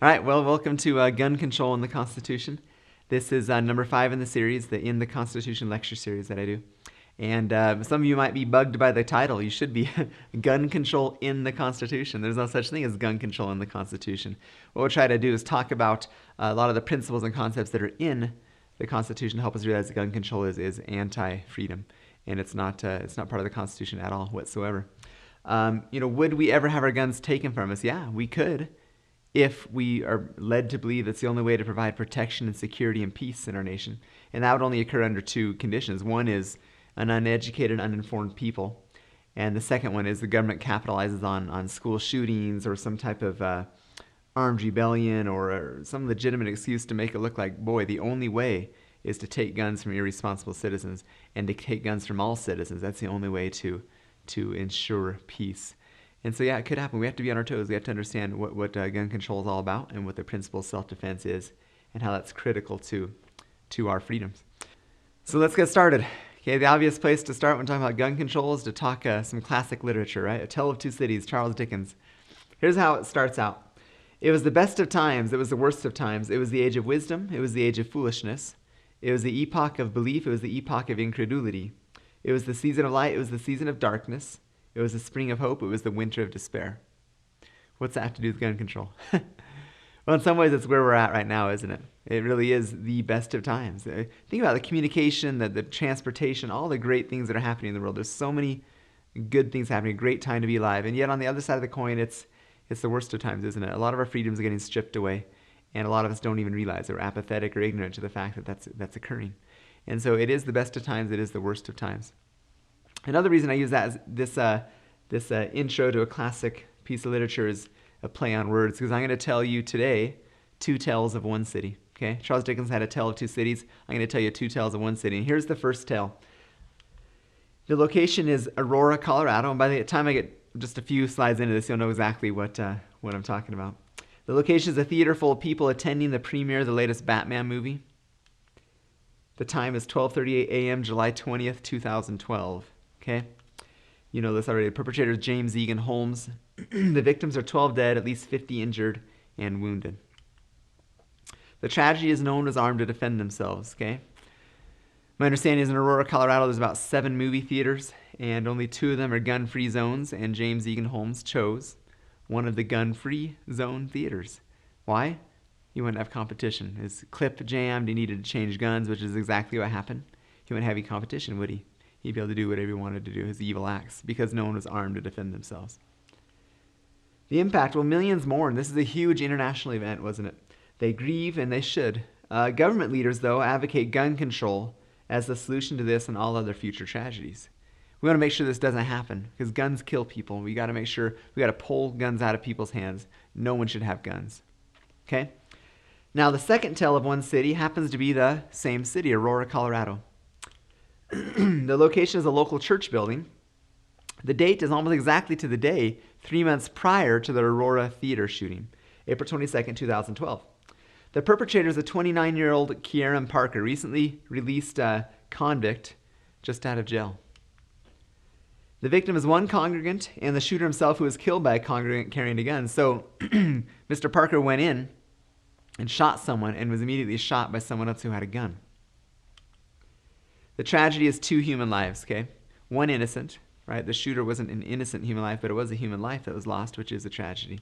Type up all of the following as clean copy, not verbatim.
All right, well, welcome to Gun Control and the Constitution. This is number 5 in the series, the In the Constitution lecture series that I do. And some of you might be bugged by the title. You should be Gun Control in the Constitution. There's no such thing as gun control in the Constitution. What we'll try to do is talk about a lot of the principles and concepts that are in the Constitution to help us realize that gun control is anti-freedom. And it's not part of the Constitution at all whatsoever. Would we ever have our guns taken from us? Yeah, we could, if we are led to believe it's the only way to provide protection and security and peace in our nation. And that would only occur under two conditions. One is an uneducated, uninformed people. And the second one is the government capitalizes on school shootings or some type of armed rebellion or some legitimate excuse to make it look like, boy, the only way is to take guns from irresponsible citizens and to take guns from all citizens. That's the only way to ensure peace. And so, yeah, it could happen. We have to be on our toes. We have to understand what gun control is all about and what the principle of self-defense is and how that's critical to our freedoms. So let's get started. Okay, the obvious place to start when talking about gun control is to talk some classic literature, right? A Tale of Two Cities, Charles Dickens. Here's how it starts out. It was the best of times. It was the worst of times. It was the age of wisdom. It was the age of foolishness. It was the epoch of belief. It was the epoch of incredulity. It was the season of light. It was the season of darkness. It was the spring of hope. It was the winter of despair. What's that have to do with gun control? Well, in some ways, it's where we're at right now, isn't it? It really is the best of times. Think about the communication, the transportation, all the great things that are happening in the world. There's so many good things happening, a great time to be alive. And yet on the other side of the coin, it's the worst of times, isn't it? A lot of our freedoms are getting stripped away, and a lot of us don't even realize it. We're apathetic or ignorant to the fact that that's occurring. And so it is the best of times. It is the worst of times. Another reason I use that is this intro to a classic piece of literature is a play on words, because I'm going to tell you today two tales of one city. Okay, Charles Dickens had a tale of two cities. I'm going to tell you two tales of one city. And here's the first tale. The location is Aurora, Colorado. And by the time I get just a few slides into this, you'll know exactly what I'm talking about. The location is a theater full of people attending the premiere of the latest Batman movie. The time is 12:38 a.m., July 20th, 2012. Okay? You know this already. The perpetrator is James Egan Holmes. The victims are 12 dead, at least 50 injured and wounded. The tragedy is no one was armed to defend themselves. Okay? My understanding is in Aurora, Colorado, there's about 7 movie theaters, and only 2 of them are gun-free zones, and James Egan Holmes chose one of the gun-free zone theaters. Why? He wouldn't have competition. His clip jammed. He needed to change guns, which is exactly what happened. He wouldn't have any competition, would he? He'd be able to do whatever he wanted to do, his evil acts, because no one was armed to defend themselves. The impact, well, millions mourn. This is a huge international event, wasn't it? They grieve, and they should. Government leaders, though, advocate gun control as the solution to this and all other future tragedies. We want to make sure this doesn't happen, because guns kill people. We got to make sure, we got to pull guns out of people's hands. No one should have guns. Okay? Now, the second tale of one city happens to be the same city, Aurora, Colorado. The location is a local church building. The date is almost exactly to the day 3 months prior to the Aurora theater shooting, April 22nd, 2012. The perpetrator is a 29-year-old Kieran Parker, recently released convict just out of jail. The victim is one congregant and the shooter himself, who was killed by a congregant carrying a gun. So Mr. Parker went in and shot someone and was immediately shot by someone else who had a gun. The tragedy is 2 human lives, okay? One innocent, right? The shooter wasn't an innocent human life, but it was a human life that was lost, which is a tragedy.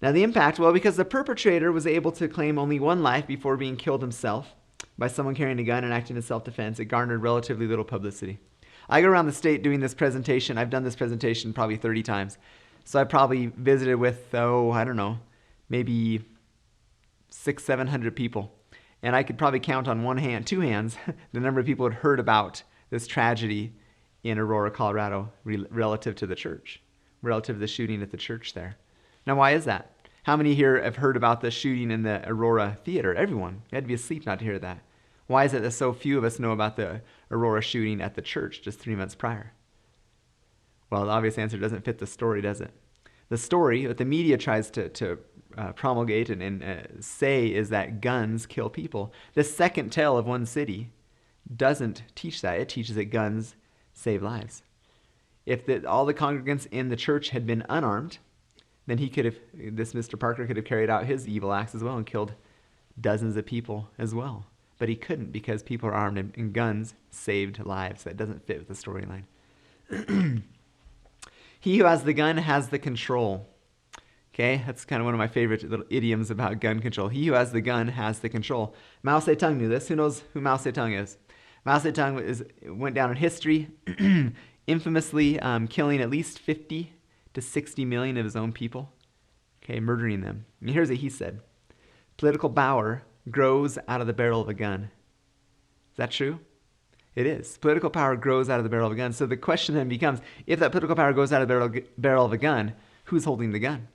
Now the impact, well, because the perpetrator was able to claim only one life before being killed himself by someone carrying a gun and acting in self-defense, it garnered relatively little publicity. I go around the state doing this presentation. I've done this presentation probably 30 times. So I probably visited with, maybe 600-700 people. And I could probably count on one hand, 2 hands, the number of people who had heard about this tragedy in Aurora, Colorado, relative to the church, relative to the shooting at the church there. Now, why is that? How many here have heard about the shooting in the Aurora theater? Everyone. You had to be asleep not to hear that. Why is it that so few of us know about the Aurora shooting at the church just 3 months prior? Well, the obvious answer doesn't fit the story, does it? The story that the media tries to promulgate and say is that guns kill people. The second tale of one city doesn't teach that. It teaches that guns save lives. If all the congregants in the church had been unarmed, then this Mr. Parker could have carried out his evil acts as well and killed dozens of people as well. But he couldn't because people are armed and guns saved lives. That doesn't fit with the storyline. He who has the gun has the control. Okay, that's kind of one of my favorite little idioms about gun control. He who has the gun has the control. Mao Zedong knew this. Who knows who Mao Zedong is? Mao Zedong went down in history, infamously killing at least 50 to 60 million of his own people. Okay, murdering them. And here's what he said. Political power grows out of the barrel of a gun. Is that true? It is. Political power grows out of the barrel of a gun. So the question then becomes, if that political power goes out of the barrel of a gun, who's holding the gun?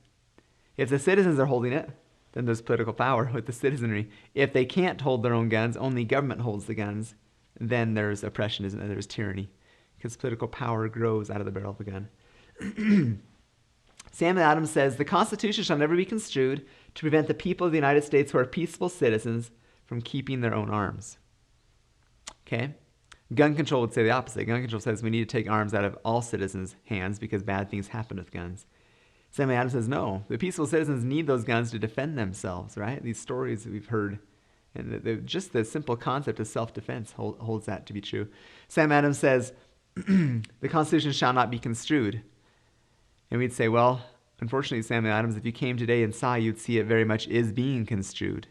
If the citizens are holding it, then there's political power with the citizenry. If they can't hold their own guns, only government holds the guns, then there's oppression, isn't there? There's tyranny. Because political power grows out of the barrel of a gun. Samuel Adams says, the Constitution shall never be construed to prevent the people of the United States who are peaceful citizens from keeping their own arms. Okay? Gun control would say the opposite. Gun control says we need to take arms out of all citizens' hands because bad things happen with guns. Samuel Adams says, no, the peaceful citizens need those guns to defend themselves, right? These stories that we've heard, and just the simple concept of self-defense holds that to be true. Sam Adams says, the Constitution shall not be construed. And we'd say, well, unfortunately, Samuel Adams, if you came today and saw, you'd see it very much is being construed.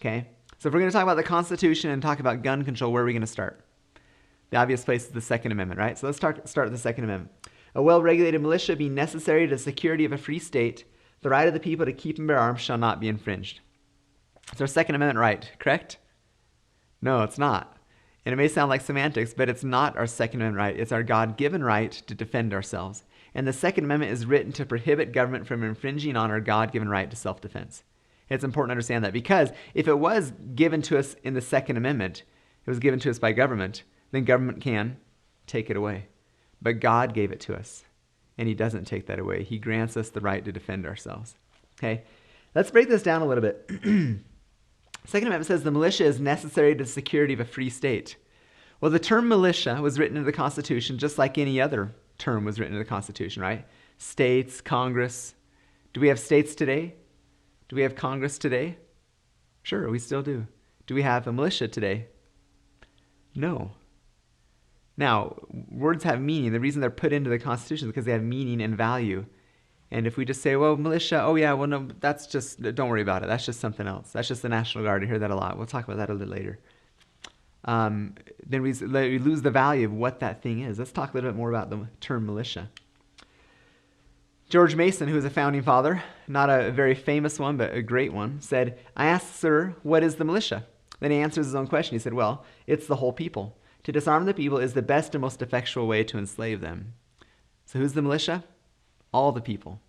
Okay? So if we're going to talk about the Constitution and talk about gun control, where are we going to start? The obvious place is the Second Amendment, right? So let's start with the Second Amendment. A well-regulated militia being necessary to the security of a free state, the right of the people to keep and bear arms shall not be infringed. It's our Second Amendment right, correct? No, it's not. And it may sound like semantics, but it's not our Second Amendment right. It's our God-given right to defend ourselves. And the Second Amendment is written to prohibit government from infringing on our God-given right to self-defense. It's important to understand that because if it was given to us in the Second Amendment, it was given to us by government, then government can take it away. But God gave it to us, and he doesn't take that away. He grants us the right to defend ourselves. Okay, let's break this down a little bit. Second Amendment says the militia is necessary to the security of a free state. Well, the term militia was written into the Constitution just like any other term was written into the Constitution, right? States, Congress. Do we have states today? Do we have Congress today? Sure, we still do. Do we have a militia today? No. Now, words have meaning. The reason they're put into the Constitution is because they have meaning and value. And if we just say, well, militia, oh yeah, well, no, that's just, don't worry about it. That's just something else. That's just the National Guard. I hear that a lot. We'll talk about that a little later. Then we lose the value of what that thing is. Let's talk a little bit more about the term militia. George Mason, who was a founding father, not a very famous one, but a great one, said, I asked, sir, what is the militia? Then he answers his own question. He said, well, it's the whole people. To disarm the people is the best and most effectual way to enslave them. So who's the militia? All the people.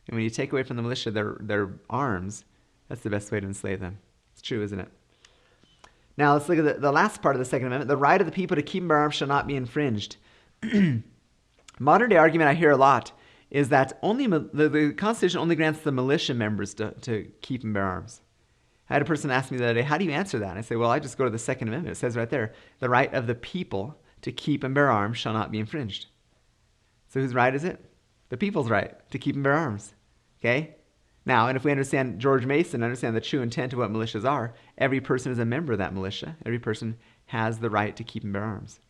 And when you take away from the militia their arms, that's the best way to enslave them. It's true, isn't it? Now let's look at the last part of the Second Amendment. The right of the people to keep and bear arms shall not be infringed. Modern day argument I hear a lot is that only the Constitution only grants the militia members to keep and bear arms. I had a person ask me the other day, how do you answer that? And I say, well, I just go to the Second Amendment. It says right there, the right of the people to keep and bear arms shall not be infringed. So whose right is it? The people's right to keep and bear arms. Okay? Now, and if we understand George Mason, understand the true intent of what militias are, every person is a member of that militia. Every person has the right to keep and bear arms.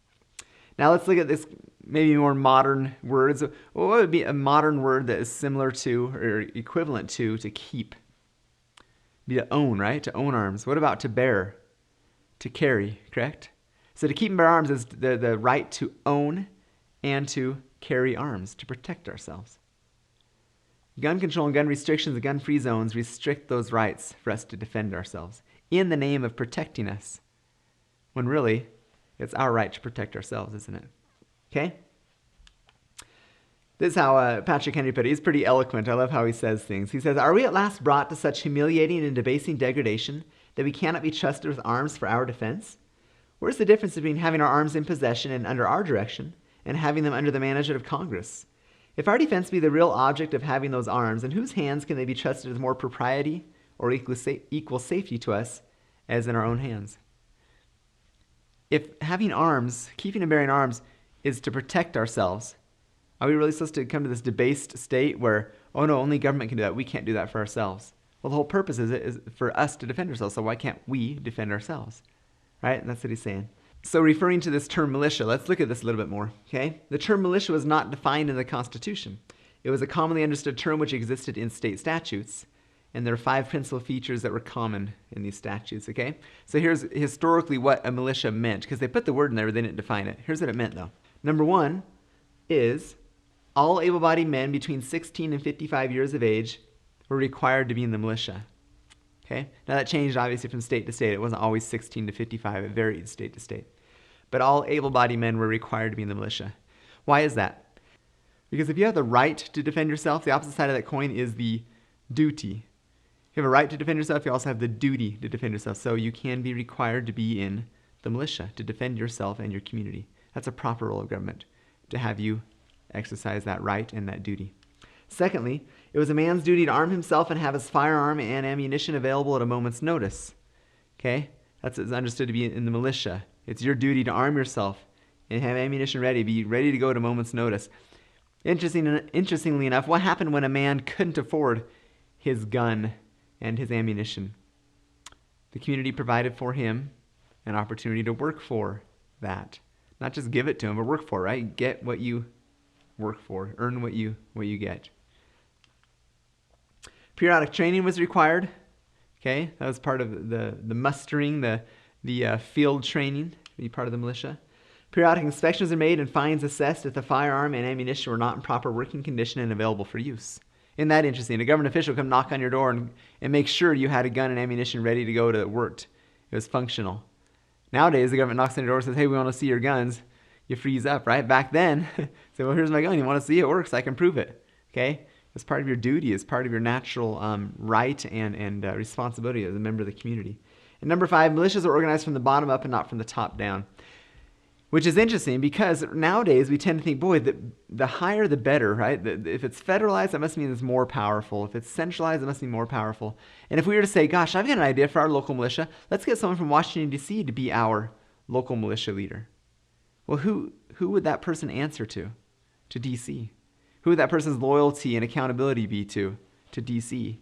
Now let's look at this maybe more modern words. What would be a modern word that is similar to or equivalent to keep? Be to own, right? To own arms. What about to bear? To carry, correct? So to keep and bear arms is the right to own and to carry arms, to protect ourselves. Gun control and gun restrictions and gun-free zones restrict those rights for us to defend ourselves in the name of protecting us, when really it's our right to protect ourselves, isn't it? Okay? This is how Patrick Henry put it. He's pretty eloquent. I love how he says things. He says, are we at last brought to such humiliating and debasing degradation that we cannot be trusted with arms for our defense? Where's the difference between having our arms in possession and under our direction and having them under the management of Congress? If our defense be the real object of having those arms, in whose hands can they be trusted with more propriety or equal safety to us as in our own hands? If having arms, keeping and bearing arms, is to protect ourselves, Are we really supposed to come to this debased state where, oh no, only government can do that, we can't do that for ourselves? Well, the whole purpose is for us to defend ourselves, so why can't we defend ourselves? Right? And that's what he's saying. So referring to this term militia, let's look at this a little bit more, okay? The term militia was not defined in the Constitution. It was a commonly understood term which existed in state statutes, and there are 5 principal features that were common in these statutes, okay? So here's historically what a militia meant, because they put the word in there, but they didn't define it. Here's what it meant, though. Number 1 is all able-bodied men between 16 and 55 years of age were required to be in the militia. Okay? Now that changed obviously from state to state. It wasn't always 16 to 55. It varied state to state. But all able-bodied men were required to be in the militia. Why is that? Because if you have the right to defend yourself, the opposite side of that coin is the duty. If you have a right to defend yourself, you also have the duty to defend yourself. So you can be required to be in the militia to defend yourself and your community. That's a proper role of government, to have you exercise that right and that duty. Secondly, it was a man's duty to arm himself and have his firearm and ammunition available at a moment's notice. Okay? That's understood to be in the militia. It's your duty to arm yourself and have ammunition ready, be ready to go at a moment's notice. Interestingly enough, what happened when a man couldn't afford his gun and his ammunition? The community provided for him an opportunity to work for that. Not just give it to him, but work for it, right? Get what you work for. Earn what you get. Periodic training was required. Okay, that was part of the mustering, the field training to be part of the militia. Periodic inspections are made and fines assessed if the firearm and ammunition were not in proper working condition and available for use. Isn't that interesting? A government official come knock on your door and make sure you had a gun and ammunition ready to go to work. It was functional. Nowadays, the government knocks on your door and says, hey, we want to see your guns. You freeze up, right? Back then, say, well, here's my gun. You want to see it? It works. I can prove it. Okay? It's part of your duty. It's part of your natural right and responsibility as a member of the community. And number 5, militias are organized from the bottom up and not from the top down. Which is interesting because nowadays we tend to think, boy, the higher the better, right? If it's federalized, that must mean it's more powerful. If it's centralized, it must be more powerful. And if we were to say, gosh, I've got an idea for our local militia, let's get someone from Washington, D.C. to be our local militia leader. Well, who would that person answer to? To D.C.? Who would that person's loyalty and accountability be to D.C.?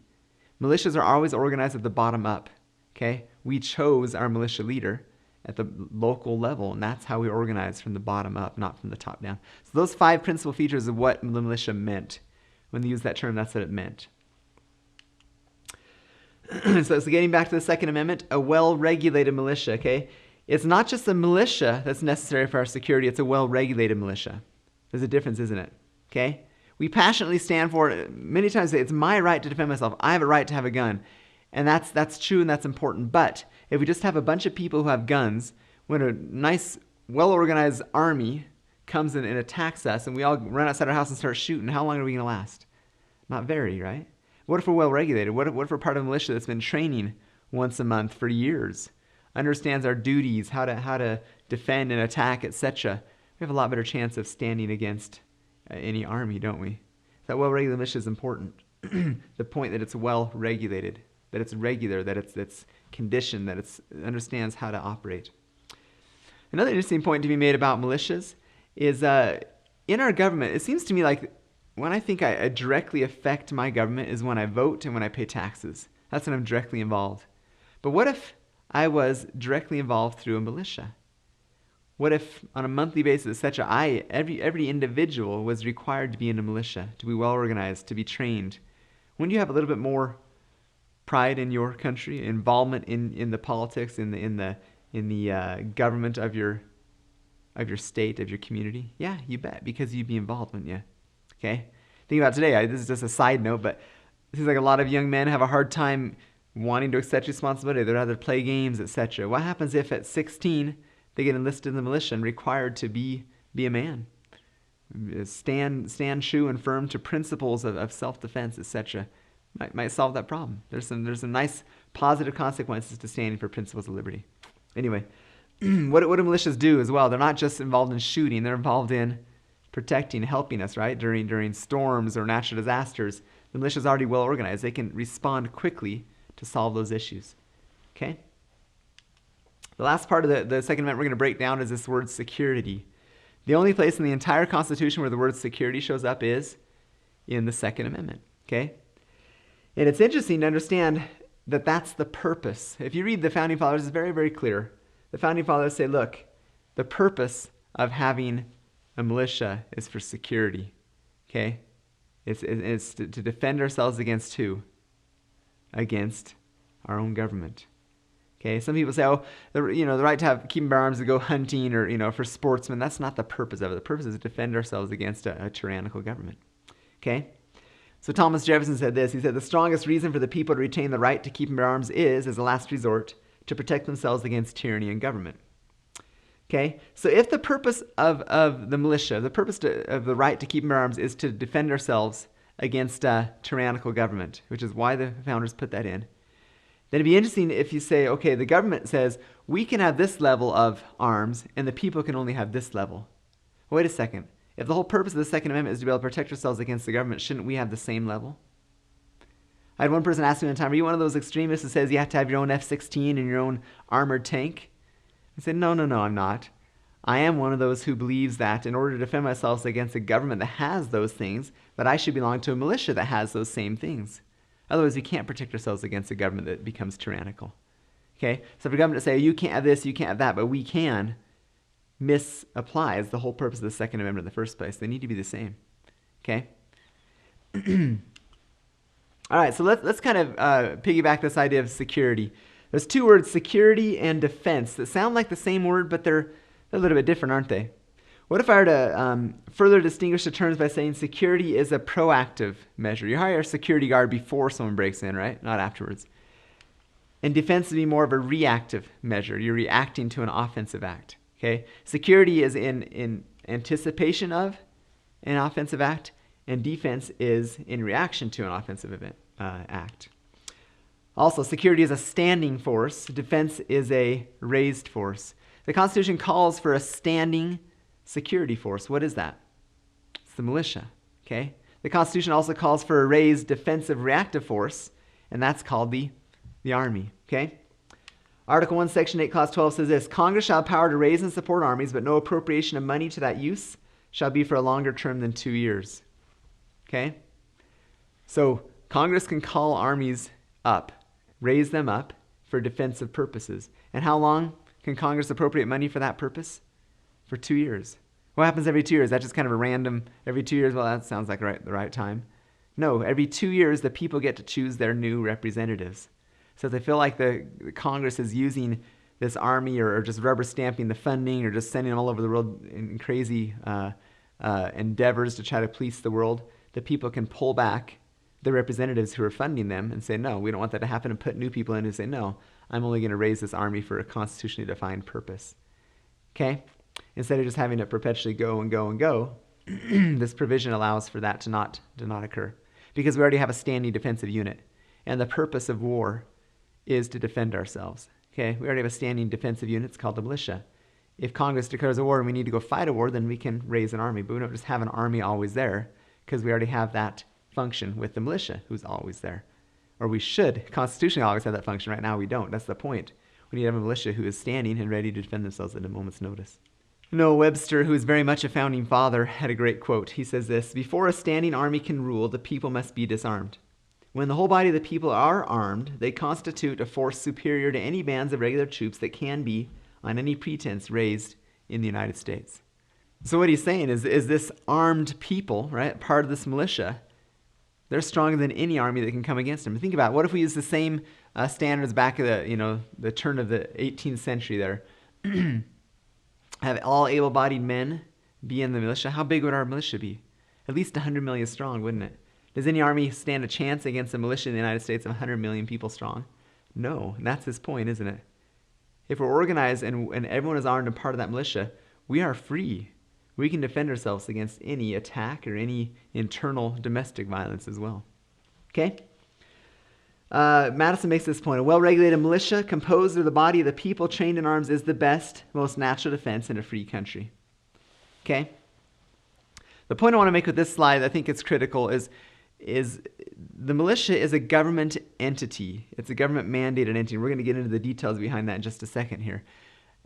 Militias are always organized at the bottom up, okay? We chose our militia leader at the local level, and that's how we organize, from the bottom up, not from the top down. So those 5 principal features of what the militia meant. When they use that term, that's what it meant. So getting back to the Second Amendment, a well-regulated militia, okay? It's not just a militia that's necessary for our security, it's a well-regulated militia. There's a difference, isn't it? Okay? We passionately stand for it. Many times say, it's my right to defend myself. I have a right to have a gun. And that's true and that's important. But if we just have a bunch of people who have guns, when a nice, well-organized army comes in and attacks us and we all run outside our house and start shooting, how long are we going to last? Not very, right? What if we're well-regulated? What if we're part of a militia that's been training once a month for years, understands our duties, how to defend and attack, etc.? We have a lot better chance of standing against any army, don't we? That well-regulated militia is important. The point that it's well-regulated, that it's regular, that it's conditioned, that it understands how to operate. Another interesting point to be made about militias is in our government, it seems to me like when I think I directly affect my government is when I vote and when I pay taxes. That's when I'm directly involved. But what if I was directly involved through a militia? What if on a monthly basis, etc., every individual was required to be in a militia, to be well organized, to be trained? Wouldn't you have a little bit more pride in your country, involvement in the politics, in the government of your state, of your community? Yeah, you bet, because you'd be involved, wouldn't you? Okay? Think about today. This is just a side note, but it seems like a lot of young men have a hard time wanting to accept responsibility. They'd rather play games, etc. What happens if at 16 they get enlisted in the militia and required to be a man? Stand true and firm to principles of self-defense, etc. Might solve that problem. There's some nice positive consequences to standing for principles of liberty. Anyway, what do militias do as well? They're not just involved in shooting. They're involved in protecting, helping us, right? During storms or natural disasters. The militia is already well organized. They can respond quickly to solve those issues. Okay? The last part of the Second Amendment we're going to break down is this word security. The only place in the entire Constitution where the word security shows up is in the Second Amendment. Okay? And it's interesting to understand that that's the purpose. If you read the Founding Fathers, it's very, very clear. The Founding Fathers say, look, the purpose of having a militia is for security. Okay? It's to defend ourselves against who? Against our own government. Okay, some people say, oh, the right to keep and bear arms to go hunting or, for sportsmen. That's not the purpose of it. The purpose is to defend ourselves against a tyrannical government. Okay? So Thomas Jefferson said this. He said, the strongest reason for the people to retain the right to keep and bear arms is, as a last resort, to protect themselves against tyranny and government. Okay? So if the purpose of the militia, the purpose of the right to keep and bear arms is to defend ourselves against a tyrannical government, which is why the founders put that in, then it'd be interesting if you say, okay, the government says, we can have this level of arms, and the people can only have this level. Wait a second. If the whole purpose of the Second Amendment is to be able to protect ourselves against the government, shouldn't we have the same level? I had one person ask me one time, are you one of those extremists who says you have to have your own F-16 and your own armored tank? I said, no, I'm not. I am one of those who believes that in order to defend myself against a government that has those things, that I should belong to a militia that has those same things. Otherwise, we can't protect ourselves against a government that becomes tyrannical. Okay? So for the government to say, you can't have this, you can't have that, but we can, misapplies the whole purpose of the Second Amendment in the first place. They need to be the same. Okay? All right, so let's kind of piggyback this idea of security. There's two words, security and defense, that sound like the same word, but they're a little bit different, aren't they? What if I were to further distinguish the terms by saying security is a proactive measure? You hire a security guard before someone breaks in, right? Not afterwards. And defense would be more of a reactive measure. You're reacting to an offensive act. Okay? Security is in anticipation of an offensive act, and defense is in reaction to an offensive act. Also, security is a standing force. Defense is a raised force. The Constitution calls for a standing security force. What is that? It's the militia. Okay? The Constitution also calls for a raised defensive reactive force, and that's called the Army. Okay? Article 1, Section 8, Clause 12 says this, Congress shall have power to raise and support armies, but no appropriation of money to that use shall be for a longer term than 2 years. Okay? So Congress can call armies up, raise them up for defensive purposes. And how long can Congress appropriate money for that purpose? For 2 years. What happens every 2 years? Is that just kind of a random, every 2 years, well, that sounds like the right time. No, every 2 years, the people get to choose their new representatives. So if they feel like the Congress is using this army or just rubber stamping the funding or just sending them all over the world in crazy endeavors to try to police the world, the people can pull back the representatives who are funding them and say, no, we don't want that to happen, and put new people in who say, no, I'm only going to raise this army for a constitutionally defined purpose. Okay? Instead of just having it perpetually go and go and go, this provision allows for that to not occur. Because we already have a standing defensive unit. And the purpose of war is to defend ourselves. Okay? We already have a standing defensive unit. It's called the militia. If Congress declares a war and we need to go fight a war, then we can raise an army. But we don't just have an army always there, because we already have that function with the militia who's always there. Or we should constitutionally always have that function. Right now we don't. That's the point. We need to have a militia who is standing and ready to defend themselves at a moment's notice. Noah Webster, who is very much a founding father, had a great quote. He says this, before a standing army can rule, the people must be disarmed. When the whole body of the people are armed, they constitute a force superior to any bands of regular troops that can be, on any pretense, raised in the United States. So what he's saying is this armed people, right, part of this militia, they're stronger than any army that can come against them. Think about it. What if we use the same standards back at the turn of the 18th century there? Have all able-bodied men be in the militia? How big would our militia be? At least 100 million strong, wouldn't it? Does any army stand a chance against a militia in the United States of 100 million people strong? No, and that's his point, isn't it? If we're organized and everyone is armed and part of that militia, we are free. We can defend ourselves against any attack or any internal domestic violence as well. Okay? Madison makes this point. A well-regulated militia composed of the body of the people trained in arms is the best, most natural defense in a free country. Okay? The point I want to make with this slide, I think it's critical, is the militia is a government entity. It's a government-mandated entity. We're going to get into the details behind that in just a second here.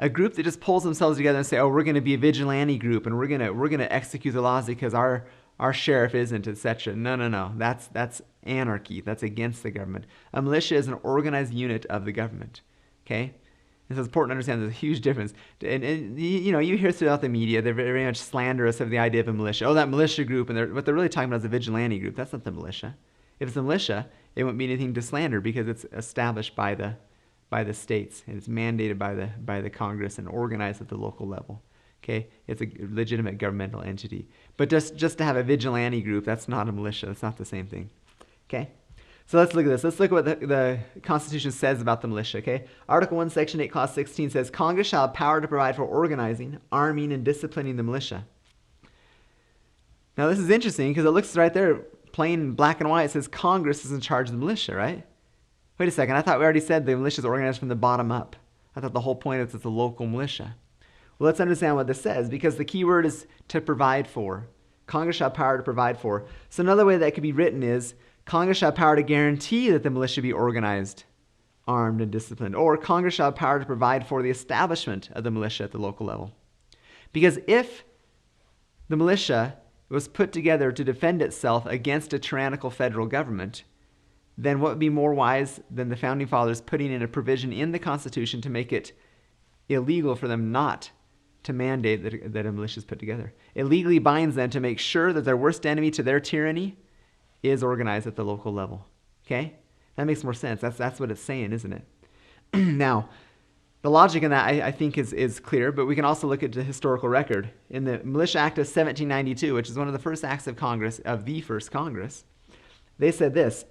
a group that just pulls themselves together and say, oh, we're going to be a vigilante group and we're going to execute the laws because our sheriff isn't, etc. No. That's anarchy. That's against the government. A militia is an organized unit of the government. Okay? And so it's important to understand there's a huge difference. And you hear throughout the media, they're very much slanderous of the idea of a militia. Oh, that militia group, and what they're really talking about is a vigilante group. That's not the militia. If it's a militia, it wouldn't be anything to slander because it's established by the states and it's mandated by the Congress and organized at the local level. Okay, it's a legitimate governmental entity. But just to have a vigilante group, that's not a militia. That's not the same thing. Okay, so let's look at this. Let's look at what the Constitution says about the militia. Okay, Article 1, Section 8, Clause 16 says, Congress shall have power to provide for organizing, arming, and disciplining the militia. Now this is interesting because it looks right there, plain black and white. It says Congress is in charge of the militia, right? Wait a second. I thought we already said the militia is organized from the bottom up. I thought the whole point is it's a local militia. Well, let's understand what this says, because the key word is to provide for. Congress shall have power to provide for. So another way that could be written is, Congress shall have power to guarantee that the militia be organized, armed, and disciplined. Or Congress shall have power to provide for the establishment of the militia at the local level. Because if the militia was put together to defend itself against a tyrannical federal government, then what would be more wise than the Founding Fathers putting in a provision in the Constitution to make it illegal for them not to mandate that a militia is put together? It legally binds them to make sure that their worst enemy to their tyranny is organized at the local level. Okay? That makes more sense. That's what it's saying, isn't it? Now, the logic in that I think is clear, but we can also look at the historical record. In the Militia Act of 1792, which is one of the first acts of Congress, of the first Congress, they said this.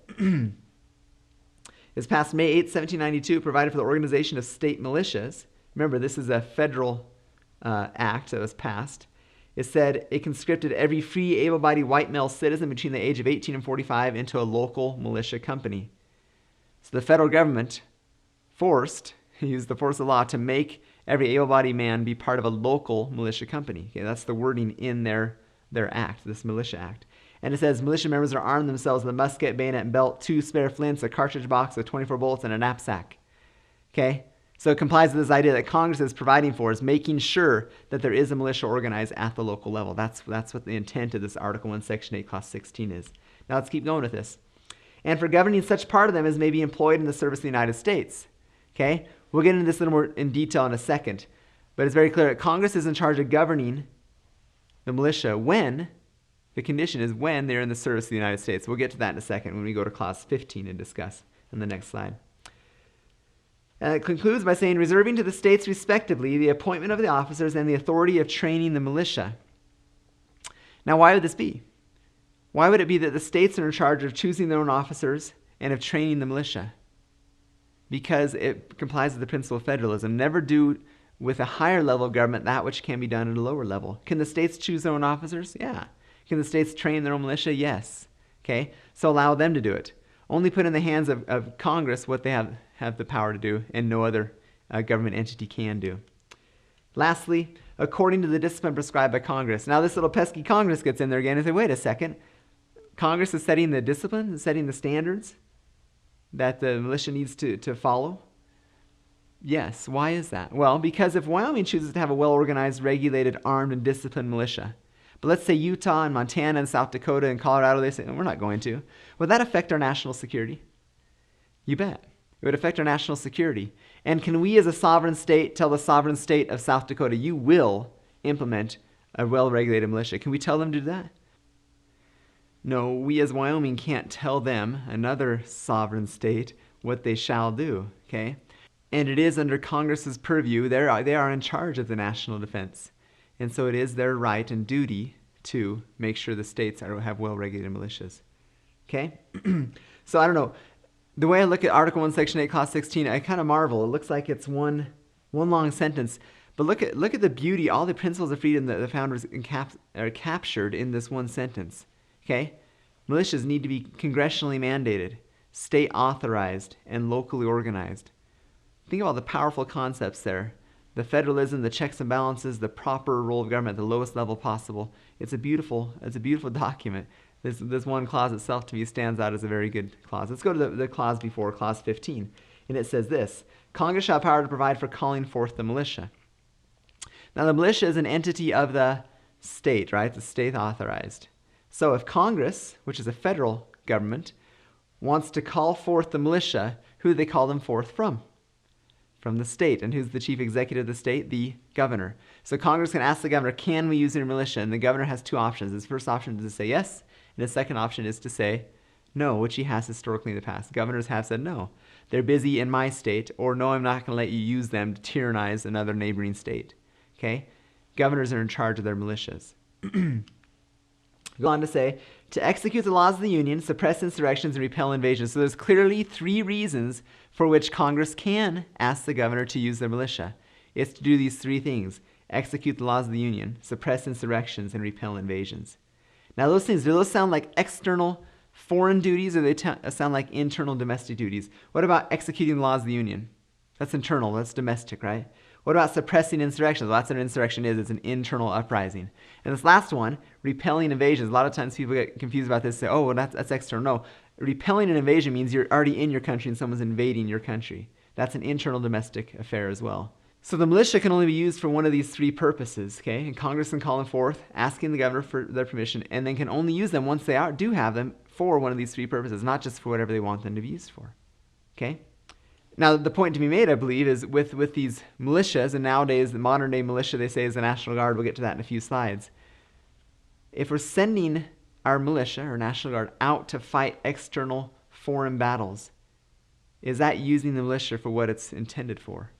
It's passed May 8, 1792, provided for the organization of state militias. Remember, this is a federal act that was passed. It said it conscripted every free, able-bodied white male citizen between the age of 18 and 45 into a local militia company. So the federal government used the force of law to make every able-bodied man be part of a local militia company. Okay, that's the wording in their act, this Militia Act. And it says militia members are armed themselves with a musket, bayonet, and belt, 2 spare flints, a cartridge box with 24 bullets, and a knapsack. Okay? So it complies with this idea that Congress is providing for, is making sure that there is a militia organized at the local level. That's what the intent of this Article 1, Section 8, Clause 16 is. Now let's keep going with this. And for governing such part of them as may be employed in the service of the United States. Okay? We'll get into this a little more in detail in a second. But it's very clear that Congress is in charge of governing the militia when, the condition is when they're in the service of the United States. We'll get to that in a second when we go to Clause 15 and discuss in the next slide. And it concludes by saying, reserving to the states respectively the appointment of the officers and the authority of training the militia. Now, why would this be? Why would it be that the states are in charge of choosing their own officers and of training the militia? Because it complies with the principle of federalism. Never do with a higher level of government that which can be done at a lower level. Can the states choose their own officers? Yeah. Can the states train their own militia? Yes. Okay? So allow them to do it. Only put in the hands of Congress what they have the power to do, and no other government entity can do. Lastly, according to the discipline prescribed by Congress. Now this little pesky Congress gets in there again and says, wait a second. Congress is setting the discipline, setting the standards that the militia needs to follow? Yes. Why is that? Well, because if Wyoming chooses to have a well-organized, regulated, armed, and disciplined militia, but let's say Utah and Montana and South Dakota and Colorado, they say, we're not going to. Would that affect our national security? You bet. It would affect our national security. And can we as a sovereign state tell the sovereign state of South Dakota, you will implement a well-regulated militia? Can we tell them to do that? No, we as Wyoming can't tell them, another sovereign state, what they shall do, okay? And it is under Congress's purview. They are in charge of the national defense. And so it is their right and duty to make sure the states have well-regulated militias. Okay? So I don't know. The way I look at Article 1, Section 8, Clause 16, I kind of marvel. It looks like it's one long sentence. But look at the beauty, all the principles of freedom that the founders are captured in this one sentence. Okay? Militias need to be congressionally mandated, state authorized, and locally organized. Think of all the powerful concepts there. The federalism, the checks and balances, the proper role of government at the lowest level possible. It's a beautiful document. This one clause itself to me stands out as a very good clause. Let's go to the clause before, Clause 15. And it says this: Congress shall have power to provide for calling forth the militia. Now, the militia is an entity of the state, right? The state authorized. So if Congress, which is a federal government, wants to call forth the militia, who do they call them forth from? From the state. And who's the chief executive of the state? The governor. So Congress can ask the governor, can we use your militia? And the governor has two options. His first option is to say yes, and his second option is to say no, which he has historically in the past. Governors have said no. They're busy in my state, or no, I'm not going to let you use them to tyrannize another neighboring state. Okay? Governors are in charge of their militias. Go on to say, to execute the laws of the Union, suppress insurrections, and repel invasions. So there's clearly three reasons for which Congress can ask the governor to use their militia. It's to do these three things: execute the laws of the Union, suppress insurrections, and repel invasions. Now those things, do those sound like external foreign duties, or do they sound like internal domestic duties? What about executing the laws of the Union? That's internal, that's domestic, right? What about suppressing insurrections? Well, that's what an insurrection is. It's an internal uprising. And this last one, repelling invasions. A lot of times people get confused about this and say, oh, well, that's external. No, repelling an invasion means you're already in your country and someone's invading your country. That's an internal domestic affair as well. So the militia can only be used for one of these three purposes, okay? And Congress can call them forth, asking the governor for their permission, and then can only use them once they do have them for one of these three purposes, not just for whatever they want them to be used for, okay? Now, the point to be made, I believe, is with these militias, and nowadays the modern-day militia, they say, is the National Guard. We'll get to that in a few slides. If we're sending our militia, or National Guard, out to fight external foreign battles, is that using the militia for what it's intended for?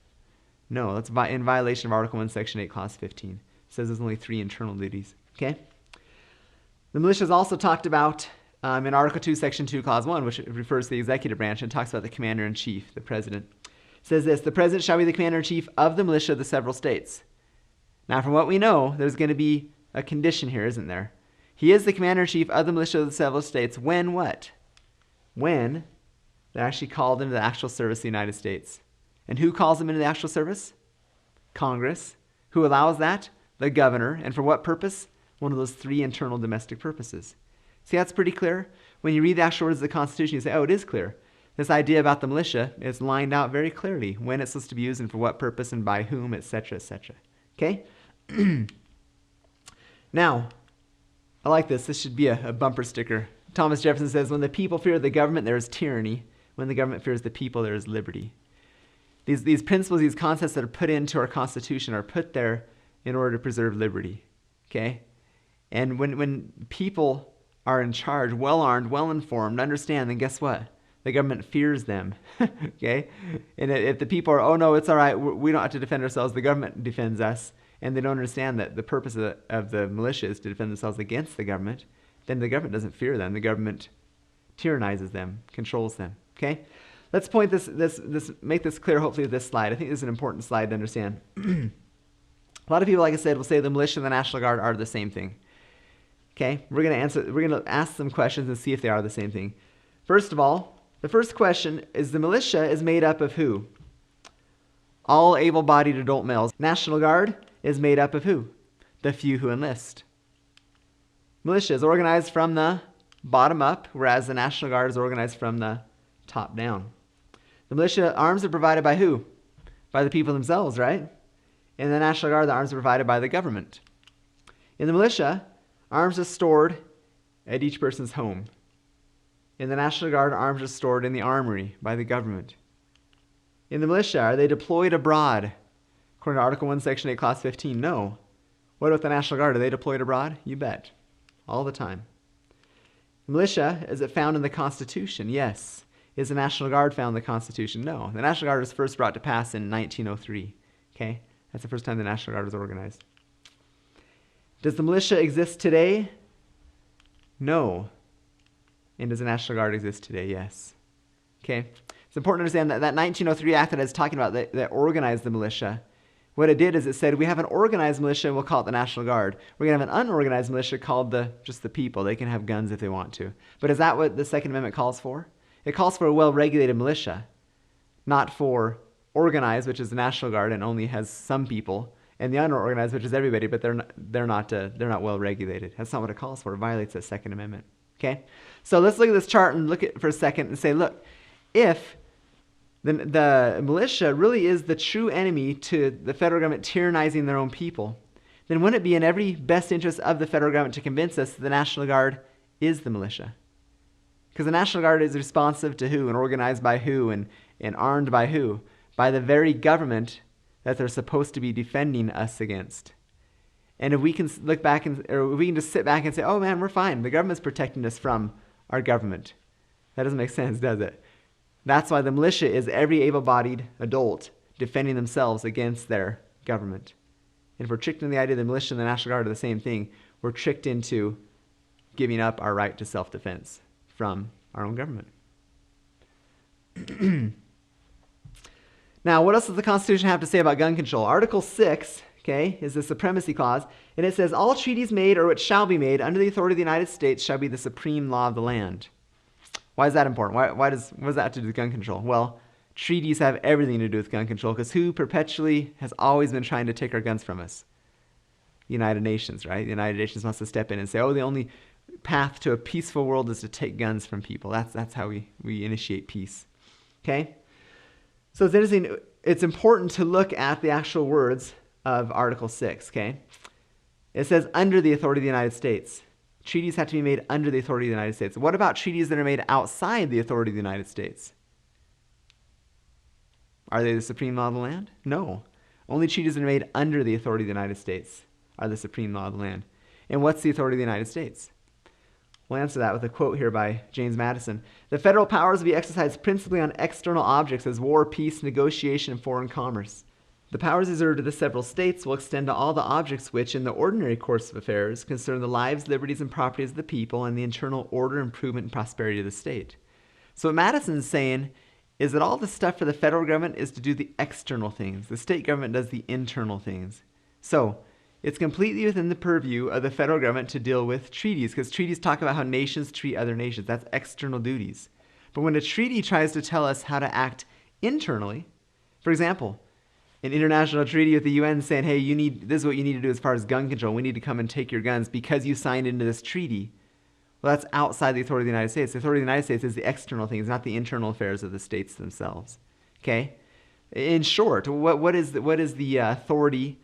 No, that's in violation of Article 1, Section 8, Clause 15. It says there's only three internal duties, okay? The militia is also talked about in Article 2, Section 2, Clause 1, which refers to the executive branch and talks about the commander-in-chief, the president. It says this: the president shall be the commander-in-chief of the militia of the several states. Now, from what we know, there's going to be a condition here, isn't there? He is the commander-in-chief of the militia of the several states when what? When they're actually called into the actual service of the United States. And who calls them into the actual service? Congress. Who allows that? The governor. And for what purpose? One of those three internal domestic purposes. See, that's pretty clear. When you read the actual words of the Constitution, you say, oh, it is clear. This idea about the militia is lined out very clearly, when it's supposed to be used and for what purpose and by whom, etc., etc. Okay? Now, I like this. This should be a bumper sticker. Thomas Jefferson says, when the people fear the government, there is tyranny. When the government fears the people, there is liberty. These principles, these concepts that are put into our Constitution are put there in order to preserve liberty. Okay? And when people are in charge, well-armed, well-informed, understand, then guess what? The government fears them, okay? And if the people are, oh no, it's all right, we don't have to defend ourselves, the government defends us, and they don't understand that the purpose of the militia is to defend themselves against the government, then the government doesn't fear them. The government tyrannizes them, controls them, okay? Let's make this clear hopefully with this slide. I think this is an important slide to understand. A lot of people, like I said, will say the militia and the National Guard are the same thing. Okay, we're going to ask some questions and see if they are the same thing. First of all, the first question is, the militia is made up of who? All able-bodied adult males. National Guard is made up of who? The few who enlist. Militia is organized from the bottom up, whereas the National Guard is organized from the top down. The militia arms are provided by who? By the people themselves, right? In the National Guard, the arms are provided by the government. In the militia, arms are stored at each person's home. In the National Guard, arms are stored in the armory by the government. In the militia, are they deployed abroad? According to Article 1, Section 8, Clause 15, no. What about the National Guard? Are they deployed abroad? You bet. All the time. The militia, is it found in the Constitution? Yes. Is the National Guard found in the Constitution? No. The National Guard was first brought to pass in 1903. Okay? That's the first time the National Guard was organized. Does the militia exist today? No. And does the National Guard exist today? Yes. Okay? It's important to understand that 1903 act that I was talking about that organized the militia, what it did is it said, we have an organized militia and we'll call it the National Guard. We're going to have an unorganized militia called just the people. They can have guns if they want to. But is that what the Second Amendment calls for? It calls for a well-regulated militia, not for organized, which is the National Guard and only has some people, and the unorganized, which is everybody, but they're not well regulated. That's not what it calls for. It violates the Second Amendment. Okay, so let's look at this chart and look at it for a second and say, look, if the militia really is the true enemy to the federal government tyrannizing their own people, then wouldn't it be in every best interest of the federal government to convince us that the National Guard is the militia? Because the National Guard is responsive to who and organized by who and armed by who? By the very government that they're supposed to be defending us against. And if we can look back or we can just sit back and say, oh man, we're fine. The government's protecting us from our government. That doesn't make sense, does it? That's why the militia is every able-bodied adult defending themselves against their government. And if we're tricked into the idea the militia and the National Guard are the same thing, we're tricked into giving up our right to self-defense from our own government. Now, what else does the Constitution have to say about gun control? Article 6, okay, is the supremacy clause, and it says, all treaties made or which shall be made under the authority of the United States shall be the supreme law of the land. Why is that important? What does that have to do with gun control? Well, treaties have everything to do with gun control, because who perpetually has always been trying to take our guns from us? The United Nations, right? The United Nations wants to step in and say, oh, the only path to a peaceful world is to take guns from people. That's how we initiate peace. Okay? So it's interesting. It's important to look at the actual words of Article 6, okay? It says, under the authority of the United States. Treaties have to be made under the authority of the United States. What about treaties that are made outside the authority of the United States? Are they the supreme law of the land? No. Only treaties that are made under the authority of the United States are the supreme law of the land. And what's the authority of the United States? We'll answer that with a quote here by James Madison. The federal powers will be exercised principally on external objects as war, peace, negotiation, and foreign commerce. The powers reserved to the several states will extend to all the objects which, in the ordinary course of affairs, concern the lives, liberties, and properties of the people and the internal order, improvement, and prosperity of the state. So what Madison's saying is that all the stuff for the federal government is to do the external things. The state government does the internal things. So it's completely within the purview of the federal government to deal with treaties, because treaties talk about how nations treat other nations. That's external duties. But when a treaty tries to tell us how to act internally, for example, an international treaty with the UN saying, hey, this is what you need to do as far as gun control. We need to come and take your guns because you signed into this treaty. Well, that's outside the authority of the United States. The authority of the United States is the external things, not the internal affairs of the states themselves. Okay? In short, what is the authority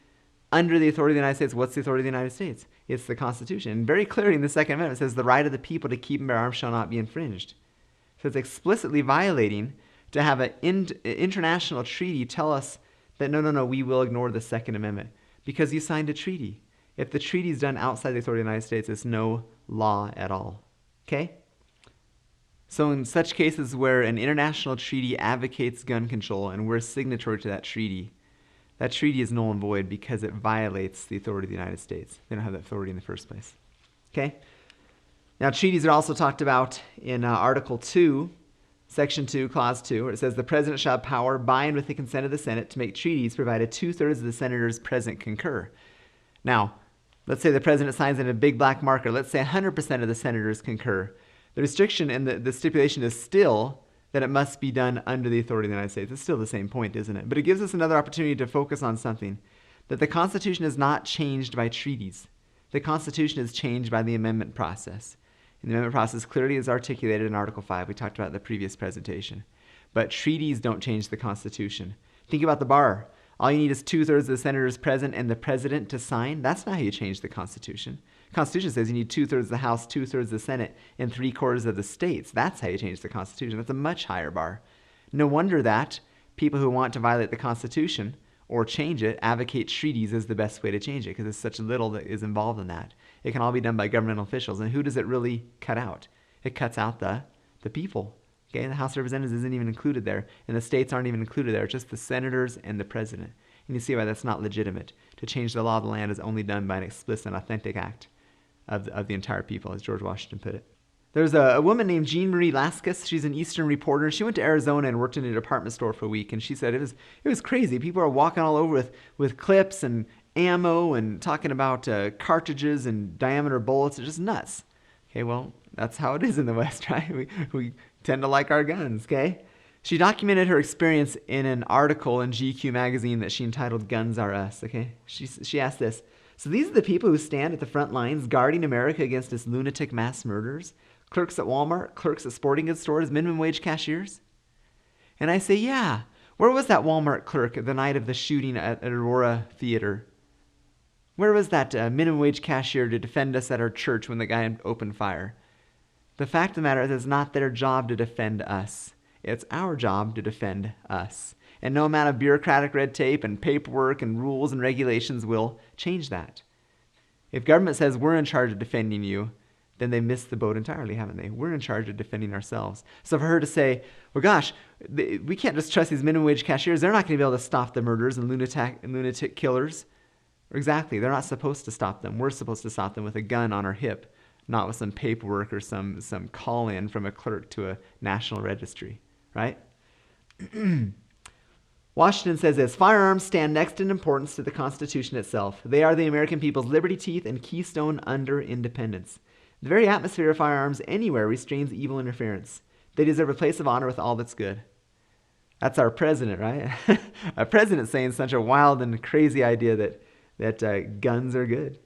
under the authority of the United States? What's the authority of the United States? It's the Constitution. And very clearly in the Second Amendment, it says the right of the people to keep and bear arms shall not be infringed. So it's explicitly violating to have an international treaty tell us that no, we will ignore the Second Amendment because you signed a treaty. If the treaty is done outside the authority of the United States, it's no law at all. Okay? So in such cases where an international treaty advocates gun control and we're a signatory to that treaty is null and void because it violates the authority of the United States. They don't have that authority in the first place. Okay? Now, treaties are also talked about in Article 2, Section 2, Clause 2, where it says, the President shall have power by and with the consent of the Senate to make treaties provided 2/3 of the senators present concur. Now, let's say the President signs in a big black marker. Let's say 100% of the senators concur. The restriction and the stipulation is still that it must be done under the authority of the United States. It's still the same point, isn't it? But it gives us another opportunity to focus on something, that the Constitution is not changed by treaties. The Constitution is changed by the amendment process. And the amendment process clearly is articulated in Article 5. We talked about it in the previous presentation. But treaties don't change the Constitution. Think about the bar. All you need is 2/3 of the senators present and the president to sign. That's not how you change the Constitution. The Constitution says you need 2/3 of the House, 2/3 of the Senate, and 3/4 of the states. That's how you change the Constitution. That's a much higher bar. No wonder that people who want to violate the Constitution or change it advocate treaties as the best way to change it, because there's such little that is involved in that. It can all be done by governmental officials. And who does it really cut out? It cuts out the people. Okay, the House of Representatives isn't even included there, and the states aren't even included there, just the senators and the president. And you see why that's not legitimate. To change the law of the land is only done by an explicit and authentic act of the entire people, as George Washington put it. There's a woman named Jean Marie Laskus. She's an Eastern reporter. She went to Arizona and worked in a department store for a week, and she said it was crazy. People are walking all over with clips and ammo and talking about cartridges and diameter bullets. It's just nuts. Okay, well, that's how it is in the West, right? We tend to like our guns, okay? She documented her experience in an article in GQ magazine that she entitled Guns Are Us, okay? She asked this, so these are the people who stand at the front lines guarding America against this lunatic mass murders? Clerks at Walmart, clerks at sporting goods stores, minimum wage cashiers? And I say, yeah. Where was that Walmart clerk the night of the shooting at Aurora Theater? Where was that minimum wage cashier to defend us at our church when the guy opened fire? The fact of the matter is it's not their job to defend us. It's our job to defend us. And no amount of bureaucratic red tape and paperwork and rules and regulations will change that. If government says we're in charge of defending you, then they missed the boat entirely, haven't they? We're in charge of defending ourselves. So for her to say, well, gosh, we can't just trust these minimum wage cashiers. They're not going to be able to stop the murders and lunatic killers. Exactly. They're not supposed to stop them. We're supposed to stop them with a gun on our hip, not with some paperwork or some call-in from a clerk to a national registry, right? Washington says this, firearms stand next in importance to the Constitution itself. They are the American people's liberty teeth and keystone under independence. The very atmosphere of firearms anywhere restrains evil interference. They deserve a place of honor with all that's good. That's our president, right? A president saying such a wild and crazy idea that guns are good.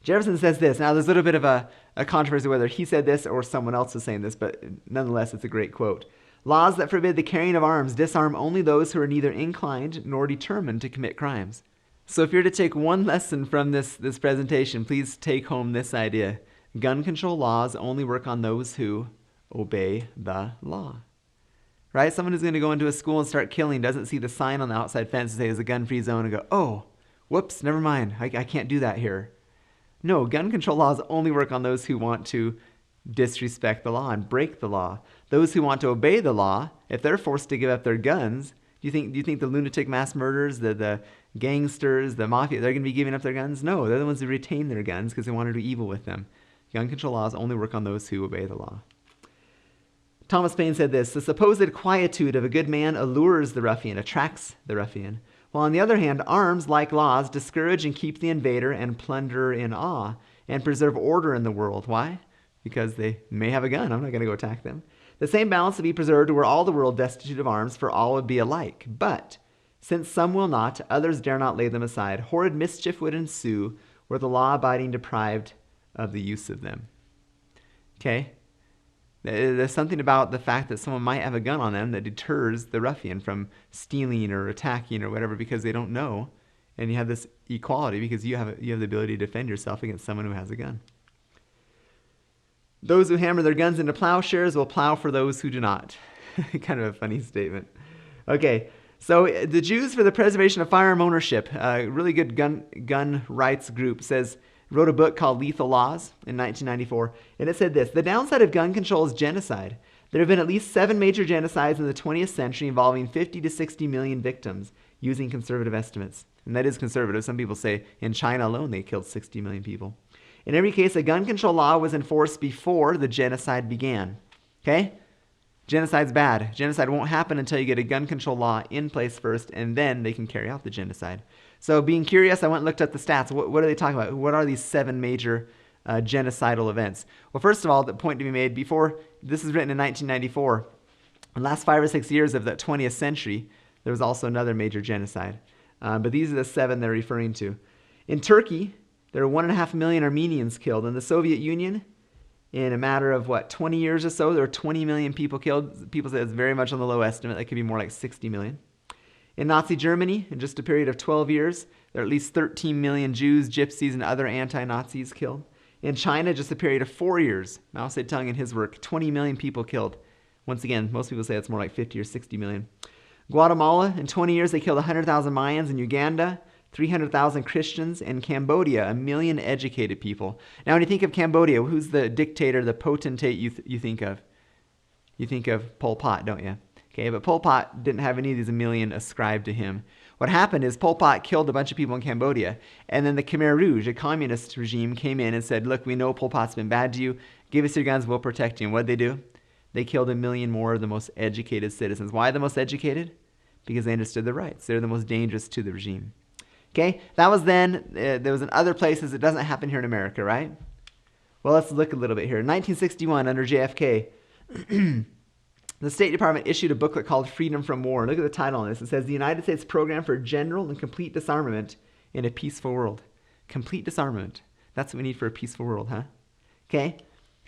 Jefferson says this. Now, there's a little bit of a controversy whether he said this or someone else was saying this, but nonetheless, it's a great quote. Laws that forbid the carrying of arms disarm only those who are neither inclined nor determined to commit crimes. So if you're to take one lesson from this presentation, please take home this idea. Gun control laws only work on those who obey the law. Right? Someone who's going to go into a school and start killing doesn't see the sign on the outside fence and say it's a gun-free zone and go, oh, whoops, never mind. I can't do that here. No, gun control laws only work on those who want to disrespect the law and break the law. Those who want to obey the law, if they're forced to give up their guns, do you think the lunatic mass murderers, the gangsters, the mafia, they're going to be giving up their guns? No, they're the ones who retain their guns because they want to do evil with them. Gun control laws only work on those who obey the law. Thomas Paine said this, the supposed quietude of a good man allures the ruffian, attracts the ruffian. While on the other hand, arms, like laws, discourage and keep the invader and plunderer in awe and preserve order in the world. Why? Because they may have a gun. I'm not going to go attack them. The same balance to be preserved were all the world destitute of arms, for all would be alike. But since some will not, others dare not lay them aside. Horrid mischief would ensue were the law-abiding deprived of the use of them. Okay? There's something about the fact that someone might have a gun on them that deters the ruffian from stealing or attacking or whatever because they don't know. And you have this equality because you have the ability to defend yourself against someone who has a gun. Those who hammer their guns into plowshares will plow for those who do not. Kind of a funny statement. Okay, so the Jews for the Preservation of Firearm Ownership, a really good gun rights group, wrote a book called Lethal Laws in 1994, and it said this, the downside of gun control is genocide. There have been at least 7 major genocides in the 20th century involving 50 to 60 million victims, using conservative estimates. And that is conservative. Some people say in China alone they killed 60 million people. In every case, a gun control law was enforced before the genocide began. Okay? Genocide's bad. Genocide won't happen until you get a gun control law in place first, and then they can carry out the genocide. So being curious, I went and looked at the stats. What are they talking about? What are these 7 major genocidal events? Well, first of all, the point to be made, before, this is written in 1994, in the last 5 or 6 years of the 20th century, there was also another major genocide. But these are the 7 they're referring to. In Turkey, there were 1.5 million Armenians killed. In the Soviet Union, in a matter of, 20 years or so, there were 20 million people killed. People say it's very much on the low estimate. That could be more like 60 million. In Nazi Germany, in just a period of 12 years, there are at least 13 million Jews, gypsies, and other anti-Nazis killed. In China, just a period of 4 years, Mao Zedong in his work, 20 million people killed. Once again, most people say it's more like 50 or 60 million. Guatemala, in 20 years, they killed 100,000 Mayans. In Uganda, 300,000 Christians. In Cambodia, 1 million educated people. Now, when you think of Cambodia, who's the dictator, the potentate you think of? You think of Pol Pot, don't you? Okay, but Pol Pot didn't have any of these 1 million ascribed to him. What happened is Pol Pot killed a bunch of people in Cambodia, and then the Khmer Rouge, a communist regime, came in and said, look, we know Pol Pot's been bad to you. Give us your guns, we'll protect you. And what did they do? They killed 1 million more of the most educated citizens. Why the most educated? Because they understood the rights. They're the most dangerous to the regime. Okay, that was then. There was in other places. It doesn't happen here in America, right? Well, let's look a little bit here. In 1961, under JFK, the State Department issued a booklet called Freedom from War. Look at the title on this. It says, The United States Program for General and Complete Disarmament in a Peaceful World. Complete disarmament. That's what we need for a peaceful world, huh? Okay?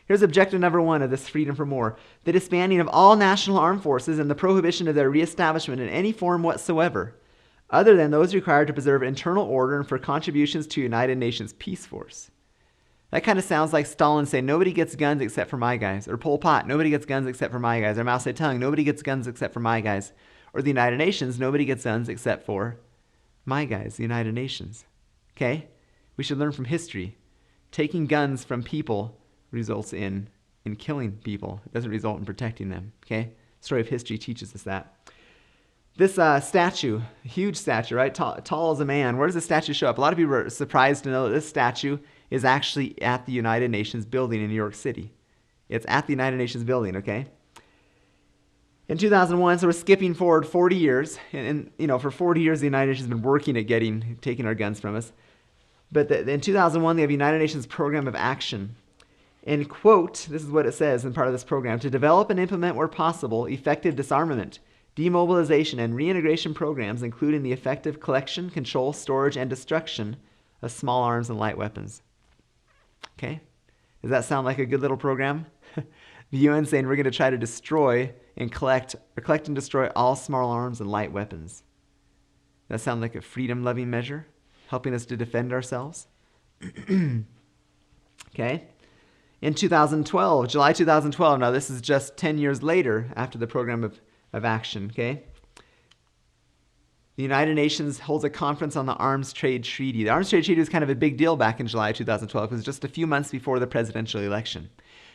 Here's objective number 1 of this Freedom from War. The disbanding of all national armed forces and the prohibition of their reestablishment in any form whatsoever, other than those required to preserve internal order and for contributions to United Nations Peace Force. That kind of sounds like Stalin saying, nobody gets guns except for my guys. Or Pol Pot, nobody gets guns except for my guys. Or Mao Zedong, nobody gets guns except for my guys. Or the United Nations, nobody gets guns except for my guys, the United Nations. Okay? We should learn from history. Taking guns from people results in killing people. It doesn't result in protecting them. Okay? Story of history teaches us that. This statue, huge statue, right? Tall as a man. Where does the statue show up? A lot of people are surprised to know that this statue is actually at the United Nations building in New York City. It's at the United Nations building, okay? In 2001, so we're skipping forward 40 years. And for 40 years, the United Nations has been working at taking our guns from us. But in 2001, they have United Nations Program of Action. And quote, this is what it says in part of this program, to develop and implement where possible effective disarmament, demobilization, and reintegration programs, including the effective collection, control, storage, and destruction of small arms and light weapons. Okay? Does that sound like a good little program? The UN saying we're going to try to destroy and collect and destroy all small arms and light weapons. That sound like a freedom-loving measure, helping us to defend ourselves? Okay? In 2012, July 2012, now this is just 10 years later after the program of action, okay? The United Nations holds a conference on the Arms Trade Treaty. The Arms Trade Treaty was kind of a big deal back in July 2012. It was just a few months before the presidential election.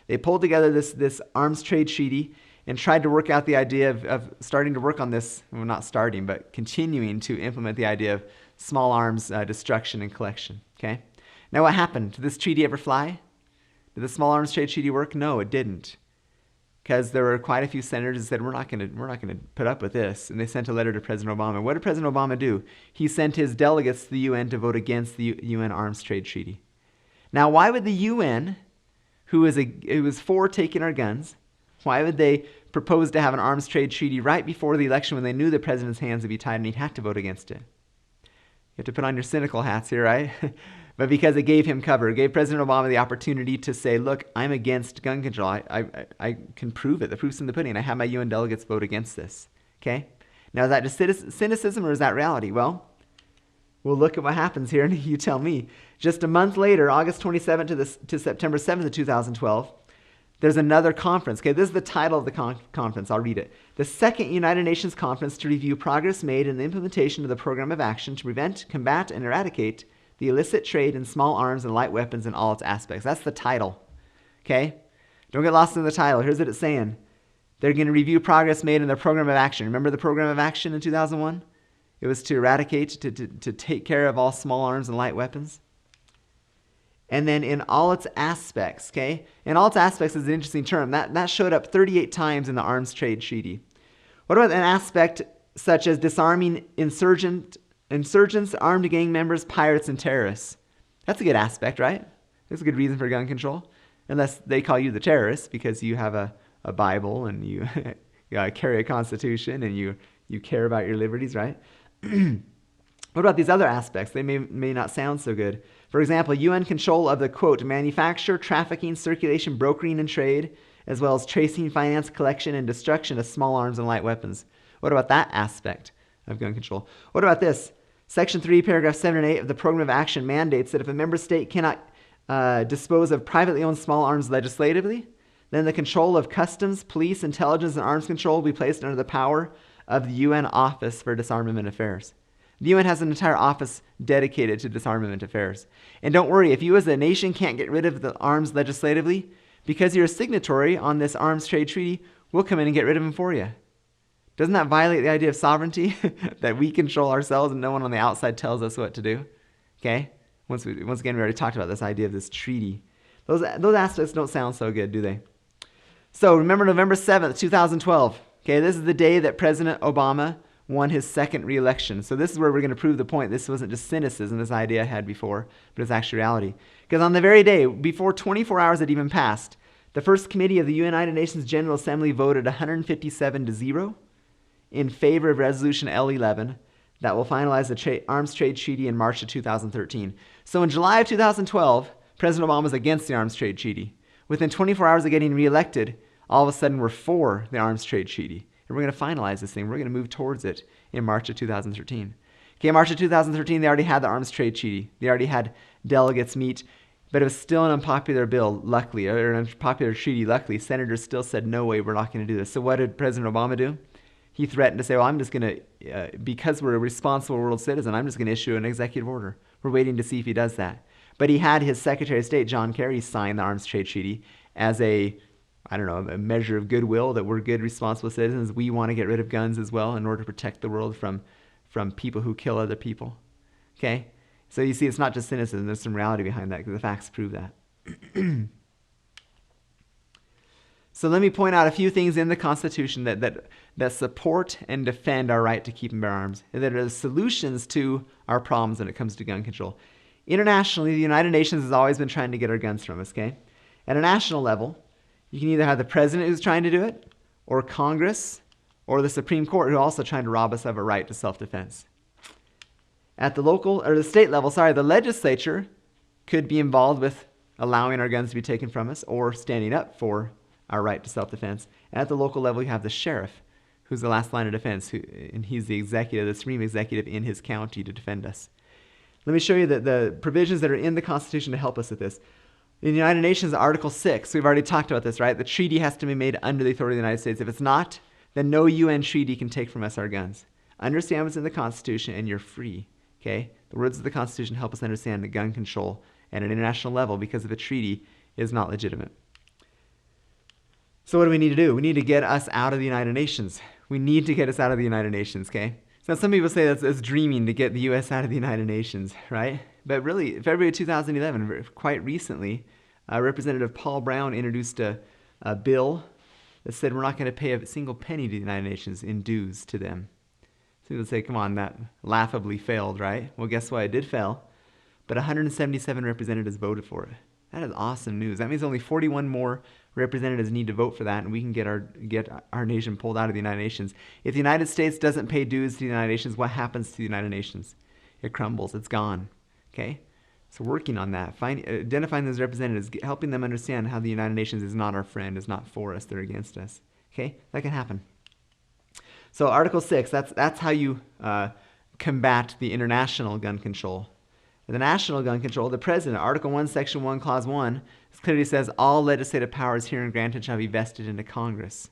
They pulled together this Arms Trade Treaty and tried to work out the idea of starting to work on this, well, not starting, but continuing to implement the idea of small arms destruction and collection, okay? Now what happened? Did this treaty ever fly? Did the Small Arms Trade Treaty work? No, it didn't. Because there were quite a few senators that said, we're not going to put up with this. And they sent a letter to President Obama. What did President Obama do? He sent his delegates to the UN to vote against the UN Arms Trade Treaty. Now, why would the UN, who was for taking our guns, why would they propose to have an arms trade treaty right before the election when they knew the president's hands would be tied and he'd have to vote against it? You have to put on your cynical hats here, right? But because it gave him cover. It gave President Obama the opportunity to say, look, I'm against gun control. I can prove it. The proof's in the pudding. I have my UN delegates vote against this. Okay? Now, is that just cynicism or is that reality? Well, we'll look at what happens here and you tell me. Just a month later, August 27th to September 7th of 2012, there's another conference. Okay, this is the title of the conference. I'll read it. The Second United Nations Conference to review progress made in the implementation of the Program of Action to prevent, combat, and eradicate the illicit trade in small arms and light weapons in all its aspects. That's the title. Okay? Don't get lost in the title. Here's what it's saying. They're going to review progress made in their Program of Action. Remember the Program of Action in 2001? It was to eradicate, to take care of all small arms and light weapons. And then in all its aspects, okay? In all its aspects is an interesting term. That showed up 38 times in the Arms Trade Treaty. What about an aspect such as disarming insurgents, armed gang members, pirates, and terrorists? That's a good aspect, right? That's a good reason for gun control. Unless they call you the terrorist because you have a Bible and you carry a constitution and you care about your liberties, right? What about these other aspects? They may not sound so good. For example, UN control of the, quote, manufacture, trafficking, circulation, brokering, and trade, as well as tracing, finance, collection, and destruction of small arms and light weapons. What about that aspect of gun control? What about this? Section 3, paragraph 7 and 8 of the Program of Action mandates that if a member state cannot dispose of privately owned small arms legislatively, then the control of customs, police, intelligence, and arms control will be placed under the power of the UN Office for Disarmament Affairs. The UN has an entire office dedicated to disarmament affairs. And don't worry, if you as a nation can't get rid of the arms legislatively, because you're a signatory on this arms trade treaty, we'll come in and get rid of them for you. Doesn't that violate the idea of sovereignty? That we control ourselves and no one on the outside tells us what to do? Okay? Once again, we already talked about this idea of this treaty. Those aspects don't sound so good, do they? So remember November 7th, 2012. Okay, this is the day that President Obama won his second re-election. So this is where we're going to prove the point. This wasn't just cynicism, this idea I had before, but it's actually reality. Because on the very day, before 24 hours had even passed, the first committee of the United Nations General Assembly voted 157-0 in favor of Resolution L11 that will finalize the Arms Trade Treaty in March of 2013. So in July of 2012, President Obama was against the Arms Trade Treaty. Within 24 hours of getting reelected, all of a sudden we're for the arms trade treaty. And we're going to finalize this thing. We're going to move towards it in March of 2013. Okay, March of 2013, they already had the arms trade treaty. They already had delegates meet, but it was still an unpopular bill, luckily, or an unpopular treaty, luckily. Senators still said, no way, we're not going to do this. So what did President Obama do? He threatened to say, well, I'm just going to, because we're a responsible world citizen, I'm just going to issue an executive order. We're waiting to see if he does that. But he had his Secretary of State, John Kerry, sign the arms trade treaty as a measure of goodwill, that we're good, responsible citizens. We want to get rid of guns as well in order to protect the world from people who kill other people. Okay? So you see, it's not just cynicism. There's some reality behind that, because the facts prove that. So let me point out a few things in the Constitution that support and defend our right to keep and bear arms, and that are the solutions to our problems when it comes to gun control. Internationally, the United Nations has always been trying to get our guns from us, okay? At a national level, you can either have the president who's trying to do it, or Congress, or the Supreme Court who are also trying to rob us of a right to self-defense. At the local, or the state level, the legislature could be involved with allowing our guns to be taken from us or standing up for our right to self-defense. And at the local level, you have the sheriff, who's the last line of defense, and he's the executive, the supreme executive in his county to defend us. Let me show you the provisions that are in the Constitution to help us with this. In the United Nations, Article 6, we've already talked about this, right? The treaty has to be made under the authority of the United States. If it's not, then no UN treaty can take from us our guns. Understand what's in the Constitution, and you're free, okay? The words of the Constitution help us understand that gun control at an international level, because of a treaty, is not legitimate. So what do we need to do? We need to get us out of the United Nations. We need to get us out of the United Nations, okay? Now, some people say that's dreaming to get the U.S. out of the United Nations, right? But really, February 2011, quite recently, Representative Paul Brown introduced a bill that said we're not going to pay a single penny to the United Nations in dues to them. So people say, come on, that laughably failed, right? Well, guess what? It did fail. But 177 representatives voted for it. That is awesome news. That means only 41 more representatives need to vote for that, and we can get our nation pulled out of the United Nations. If the United States doesn't pay dues to the United Nations, what happens to the United Nations? It crumbles. It's gone. Okay? So working on that, identifying those representatives, helping them understand how the United Nations is not our friend, is not for us, they're against us. Okay? That can happen. So Article 6, that's how you combat the international gun control. The national gun control, the president, Article 1, Section 1, Clause 1, clearly says all legislative powers herein granted shall be vested into Congress.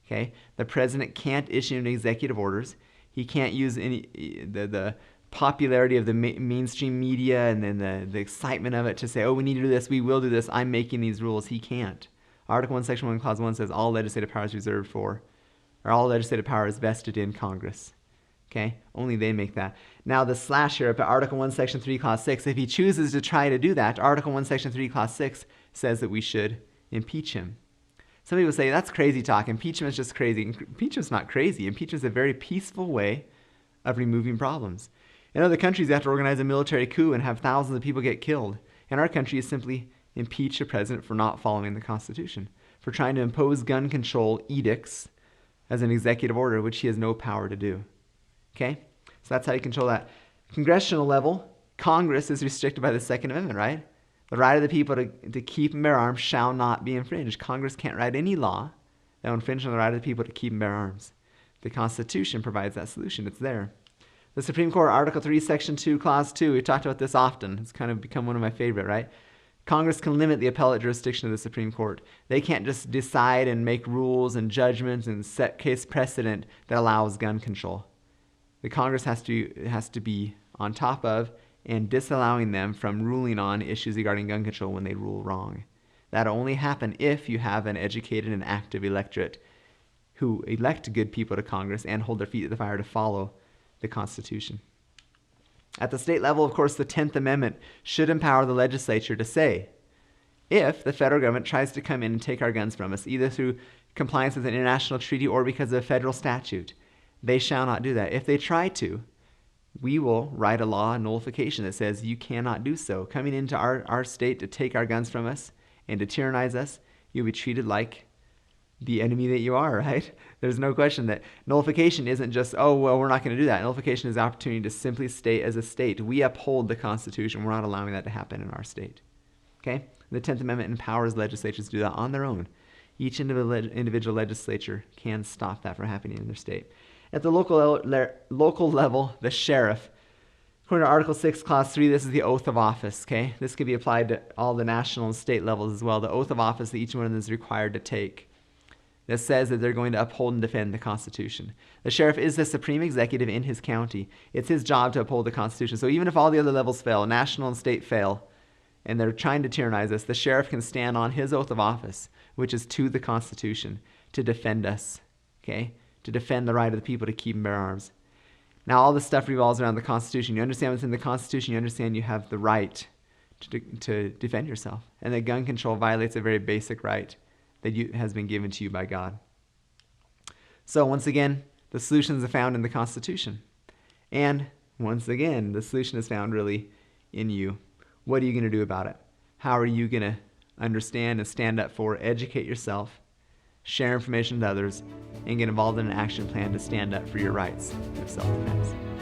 Okay? The president can't issue any executive orders. He can't use the popularity of the mainstream media and then the excitement of it to say, oh, we need to do this, we will do this, I'm making these rules. He can't. Article 1, Section 1, Clause 1 says all legislative powers reserved for, or all legislative powers vested in Congress. Okay? Only they make that. Now the slash here up at Article 1, Section 3, Clause 6, if he chooses to try to do that, Article 1, Section 3, Clause 6 says that we should impeach him. Some people say, that's crazy talk. Impeachment is just crazy. Impeachment's not crazy. Impeachment is a very peaceful way of removing problems. In other countries, you have to organize a military coup and have thousands of people get killed. In our country, you simply impeach a president for not following the Constitution, for trying to impose gun control edicts as an executive order, which he has no power to do. Okay? So that's how you control that. Congressional level, Congress is restricted by the Second Amendment, right? The right of the people to keep and bear arms shall not be infringed. Congress can't write any law that will infringe on the right of the people to keep and bear arms. The Constitution provides that solution. It's there. The Supreme Court, Article 3, Section 2, Clause 2, we've talked about this often. It's kind of become one of my favorite, right? Congress can limit the appellate jurisdiction of the Supreme Court. They can't just decide and make rules and judgments and set case precedent that allows gun control. The Congress has to be on top of and disallowing them from ruling on issues regarding gun control when they rule wrong. That'll only happen if you have an educated and active electorate who elect good people to Congress and hold their feet to the fire to follow the Constitution. At the state level, of course, the 10th Amendment should empower the legislature to say, if the federal government tries to come in and take our guns from us, either through compliance with an international treaty or because of a federal statute, they shall not do that. If they try to, we will write a law, a nullification that says you cannot do so. Coming into our state to take our guns from us and to tyrannize us, you'll be treated like the enemy that you are, right? There's no question that nullification isn't just, oh, well, we're not going to do that. Nullification is the opportunity to simply state as a state, we uphold the Constitution. We're not allowing that to happen in our state. Okay? The 10th Amendment empowers legislatures to do that on their own. Each individual legislature can stop that from happening in their state. At the local level, the sheriff, according to Article 6, Clause 3, this is the oath of office, okay? This could be applied to all the national and state levels as well. The oath of office that each one of them is required to take. That says that they're going to uphold and defend the Constitution. The sheriff is the supreme executive in his county. It's his job to uphold the Constitution. So even if all the other levels fail, national and state fail, and they're trying to tyrannize us, the sheriff can stand on his oath of office, which is to the Constitution, to defend us, okay? To defend the right of the people to keep and bear arms. Now all this stuff revolves around the Constitution. You understand what's in the Constitution, you understand you have the right to defend yourself. And that gun control violates a very basic right that has been given to you by God. So once again, the solutions are found in the Constitution. And once again, the solution is found really in you. What are you going to do about it? How are you going to understand and stand up for, educate yourself, share information with others, and get involved in an action plan to stand up for your rights of self-defense?